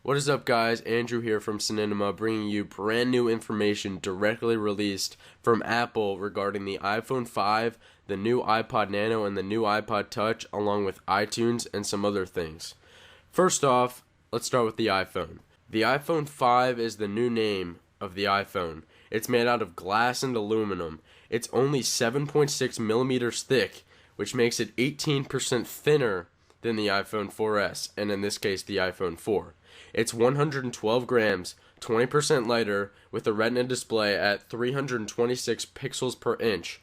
What is up, guys? Andrew here from Cinema, bringing you brand new information directly released from Apple regarding the iPhone 5, the new iPod Nano, and the new iPod Touch, along with iTunes and some other things. First off, let's start with the iPhone. The iPhone 5 is the new name of the iPhone. It's made out of glass and aluminum. It's only 7.6 millimeters thick, which makes it 18% thinner than the iPhone 4S, and in this case, the iPhone 4. It's 112 grams, 20% lighter, with a Retina display at 326 pixels per inch.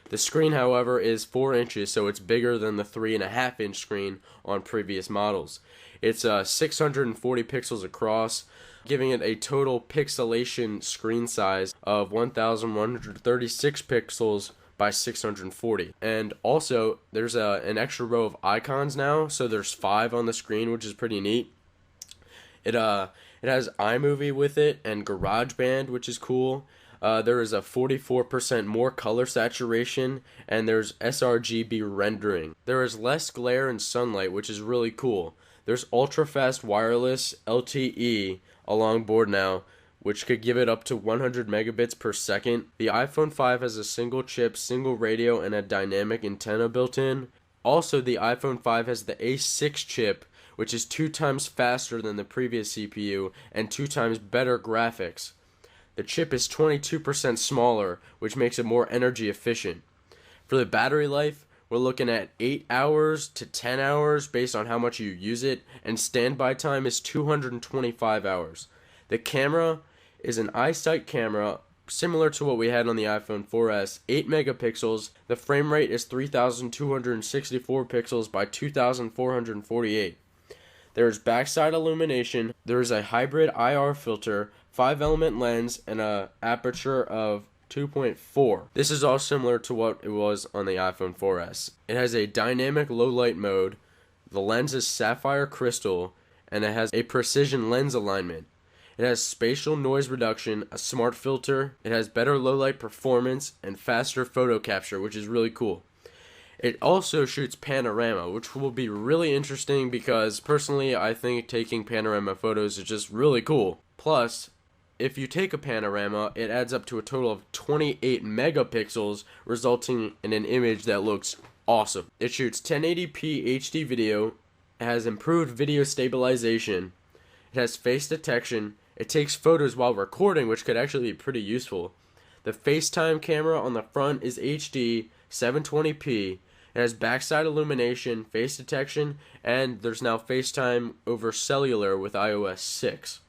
The screen, however, is 4 inches, so it's bigger than the 3.5-inch screen on previous models. It's 640 pixels across, giving it a total pixelation screen size of 1,136 pixels by 640. And also, there's an extra row of icons now, so there's 5 on the screen, which is pretty neat. It has iMovie with it and GarageBand, which is cool. There is a 44% more color saturation, and there's sRGB rendering. There is less glare and sunlight, which is really cool. There's ultra-fast wireless LTE along board now, which could give it up to 100 megabits per second. The iPhone 5 has a single chip, single radio, and a dynamic antenna built in. Also, the iPhone 5 has the A6 chip, which is 2 times faster than the previous CPU and 2 times better graphics. The chip is 22% smaller, which makes it more energy efficient. For the battery life, we're looking at 8 hours to 10 hours based on how much you use it, and standby time is 225 hours. The camera is an iSight camera similar to what we had on the iPhone 4S, 8 megapixels. The frame rate is 3,264 pixels by 2,448. There is backside illumination. There is a hybrid IR filter, 5-element lens, and an aperture of 2.4. This is all similar to what it was on the iPhone 4S. It has a dynamic low light mode. The lens is sapphire crystal, and it has a precision lens alignment. It has spatial noise reduction, a smart filter. It has better low light performance and faster photo capture, which is really cool. It also shoots panorama, which will be really interesting because personally I think taking panorama photos is just really cool. Plus, if you take a panorama, it adds up to a total of 28 megapixels, resulting in an image that looks awesome. It shoots 1080p HD video, it has improved video stabilization, it has face detection, it takes photos while recording, which could actually be pretty useful. The FaceTime camera on the front is HD, 720p. It has backside illumination, face detection, and there's now FaceTime over cellular with iOS 6.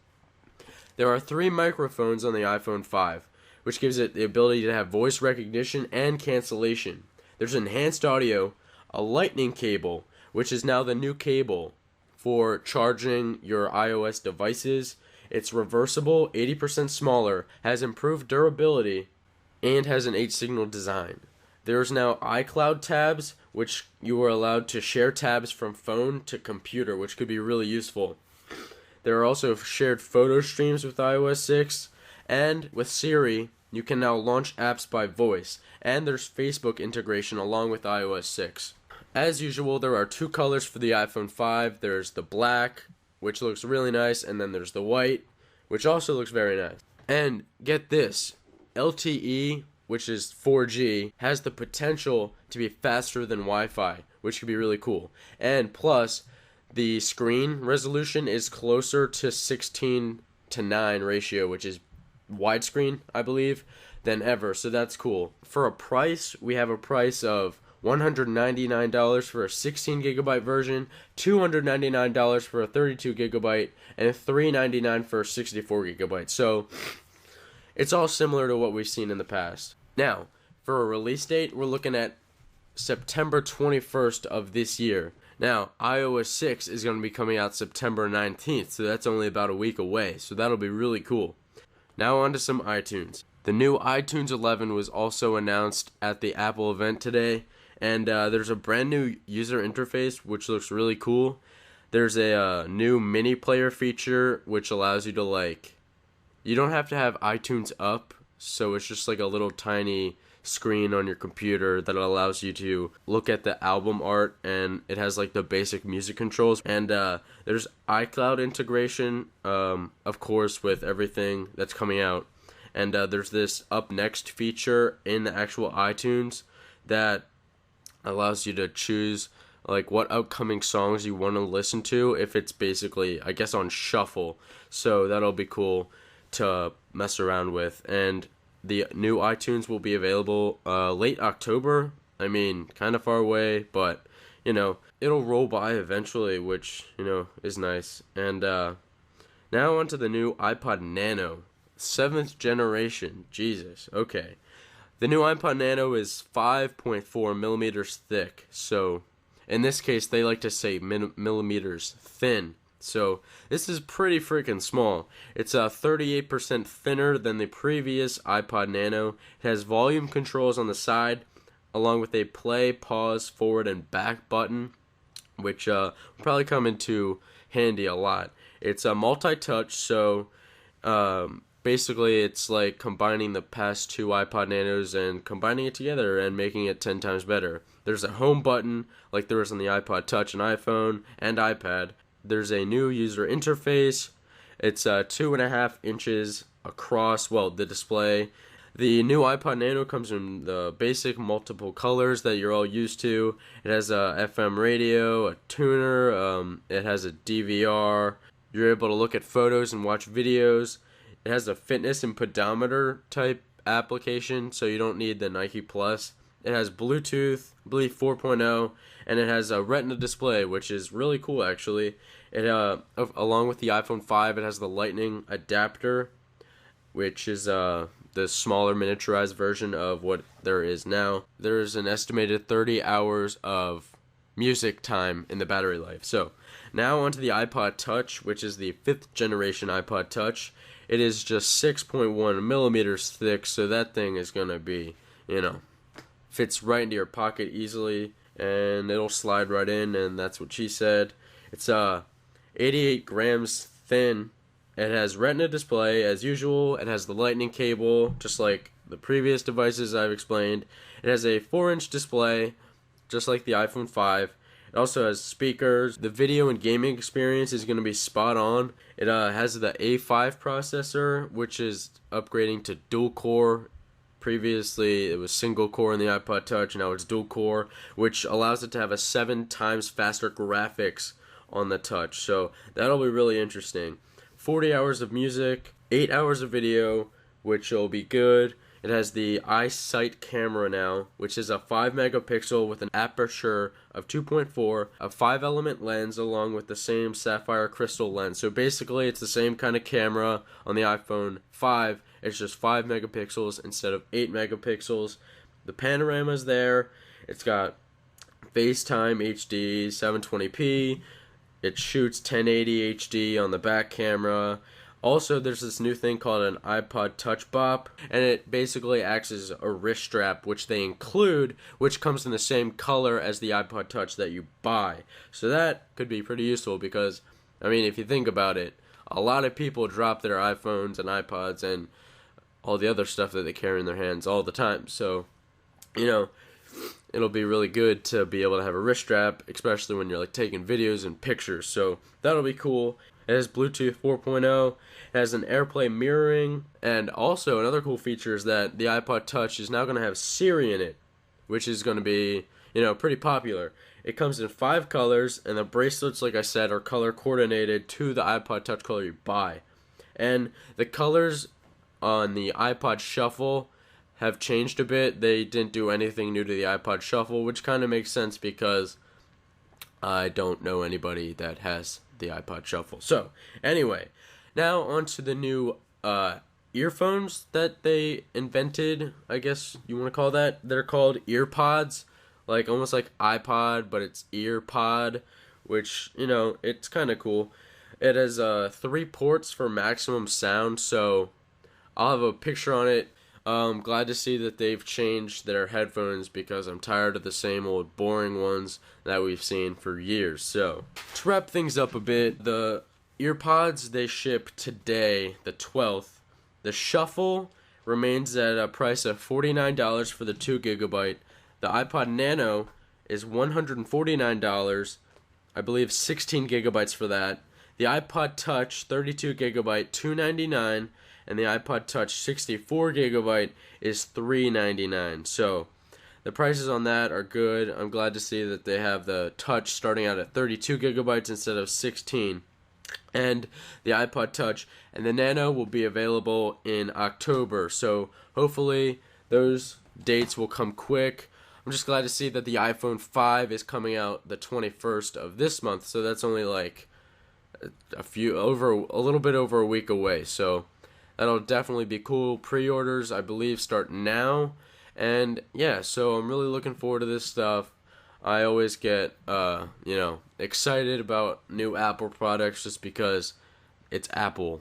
There are 3 microphones on the iPhone 5, which gives it the ability to have voice recognition and cancellation. There's enhanced audio, a lightning cable, which is now the new cable for charging your iOS devices. It's reversible, 80% smaller, has improved durability, and has an 8-signal design. There's now iCloud tabs, which you are allowed to share tabs from phone to computer, which could be really useful. There are also shared photo streams with iOS 6, and with Siri, you can now launch apps by voice, and there's Facebook integration along with iOS 6. As usual, there are 2 colors for the iPhone 5. There's the black, which looks really nice, and then there's the white, which also looks very nice. And get this, LTE, which is 4G, has the potential to be faster than Wi-Fi, which could be really cool. And plus, the screen resolution is closer to 16:9 ratio, which is widescreen, I believe, than ever, so that's cool. For a price, we have a price of $199 for a 16 gigabyte version, $299 for a 32 gigabyte, and $399 for a 64 gigabyte. So it's all similar to what we've seen in the past. Now, for a release date, we're looking at September 21st of this year. Now, iOS 6 is going to be coming out September 19th, so that's only about a week away, so that'll be really cool. Now on to some iTunes. The new iTunes 11 was also announced at the Apple event today, and there's a brand new user interface which looks really cool. There's a new mini player feature which allows you to you don't have to have iTunes up, so it's just like a little tiny screen on your computer that allows you to look at the album art, and it has like the basic music controls. And there's iCloud integration, of course, with everything that's coming out. And there's this up next feature in the actual iTunes that allows you to choose like what upcoming songs you want to listen to if it's basically, I guess, on shuffle. So that'll be cool to mess around with. And the new iTunes will be available late October. I mean, kind of far away, but it'll roll by eventually, which is nice. And now onto the new iPod Nano, 7th generation. Jesus. Okay. The new iPod Nano is 5.4 millimeters thick. So in this case, they like to say millimeters thin. So this is pretty freaking small. It's 38% thinner than the previous iPod Nano. It has volume controls on the side, along with a play, pause, forward, and back button, which will probably come into handy a lot. It's a multi-touch, so basically it's like combining the past two iPod Nanos and combining it together and making it 10 times better. There's a home button like there is on the iPod Touch and iPhone and iPad. There's a new user interface. It's 2.5 inches across, the display. The new iPod Nano comes in the basic multiple colors that you're all used to. It has a FM radio, a tuner, it has a DVR. You're able to look at photos and watch videos. It has a fitness and pedometer type application, so you don't need the Nike Plus. It has Bluetooth, I believe 4.0, and it has a Retina display, which is really cool actually. It along with the iPhone 5, it has the Lightning adapter, which is the smaller miniaturized version of what there is now. There is an estimated 30 hours of music time in the battery life. So now onto the iPod Touch, which is the 5th generation iPod Touch. It is just 6.1 millimeters thick, so that thing is going to be, fits right into your pocket easily, and it'll slide right in, and that's what she said. It's 88 grams thin. It has Retina display, as usual. It has the Lightning cable, just like the previous devices I've explained. It has a 4-inch display, just like the iPhone 5. It also has speakers. The video and gaming experience is going to be spot on. It has the A5 processor, which is upgrading to dual core. Previously, it was single core in the iPod Touch. Now it's dual core, which allows it to have a 7 times faster graphics on the Touch. So that'll be really interesting. 40 hours of music, 8 hours of video, which will be good. It has the iSight camera now, which is a 5 megapixel with an aperture of 2.4, a 5-element lens along with the same sapphire crystal lens. So basically it's the same kind of camera on the iPhone 5. It's just 5 megapixels instead of 8 megapixels. The panorama's there. It's got FaceTime HD 720p. It shoots 1080 HD on the back camera. Also, there's this new thing called an iPod Touch Bop, and it basically acts as a wrist strap, which they include, which comes in the same color as the iPod Touch that you buy. So that could be pretty useful because, if you think about it, a lot of people drop their iPhones and iPods and all the other stuff that they carry in their hands all the time. So, it'll be really good to be able to have a wrist strap, especially when you're like taking videos and pictures. So that'll be cool. It has Bluetooth 4.0. It has an AirPlay mirroring. And also another cool feature is that the iPod Touch is now going to have Siri in it, which is going to be, pretty popular. It comes in 5 colors, and the bracelets, like I said, are color coordinated to the iPod Touch color you buy. And the colors on the iPod Shuffle have changed a bit. They didn't do anything new to the iPod Shuffle, which kind of makes sense because I don't know anybody that has the iPod Shuffle. So, anyway, now onto the new earphones that they invented, I guess you want to call that. They're called Earpods, almost like iPod, but it's Earpod, which, it's kind of cool. It has 3 ports for maximum sound, so I'll have a picture on it. Glad to see that they've changed their headphones because I'm tired of the same old boring ones that we've seen for years. So, to wrap things up a bit, the Earpods, they ship today, the 12th. The Shuffle remains at a price of $49 for the 2 gigabyte. The iPod Nano is $149. I believe 16 gigabytes for that. The iPod Touch 32 gigabyte $299, and the iPod Touch 64 gigabyte is $399. So the prices on that are good. I'm glad to see that they have the Touch starting out at 32 gigabytes instead of 16. And the iPod Touch and the Nano will be available in October. So hopefully those dates will come quick. I'm just glad to see that the iPhone 5 is coming out the 21st of this month. So that's only like a little bit over a week away. So that'll definitely be cool. Pre-orders, I believe, start now. And yeah, so I'm really looking forward to this stuff. I always get, excited about new Apple products just because it's Apple.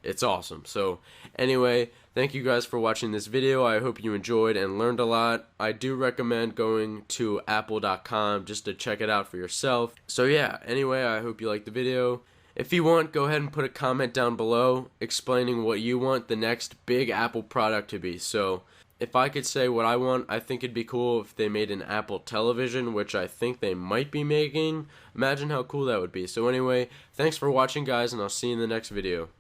It's awesome. So anyway, thank you guys for watching this video. I hope you enjoyed and learned a lot. I do recommend going to apple.com just to check it out for yourself. So yeah, anyway, I hope you liked the video. If you want, go ahead and put a comment down below explaining what you want the next big Apple product to be. So if I could say what I want, I think it'd be cool if they made an Apple television, which I think they might be making. Imagine how cool that would be. So anyway, thanks for watching, guys, and I'll see you in the next video.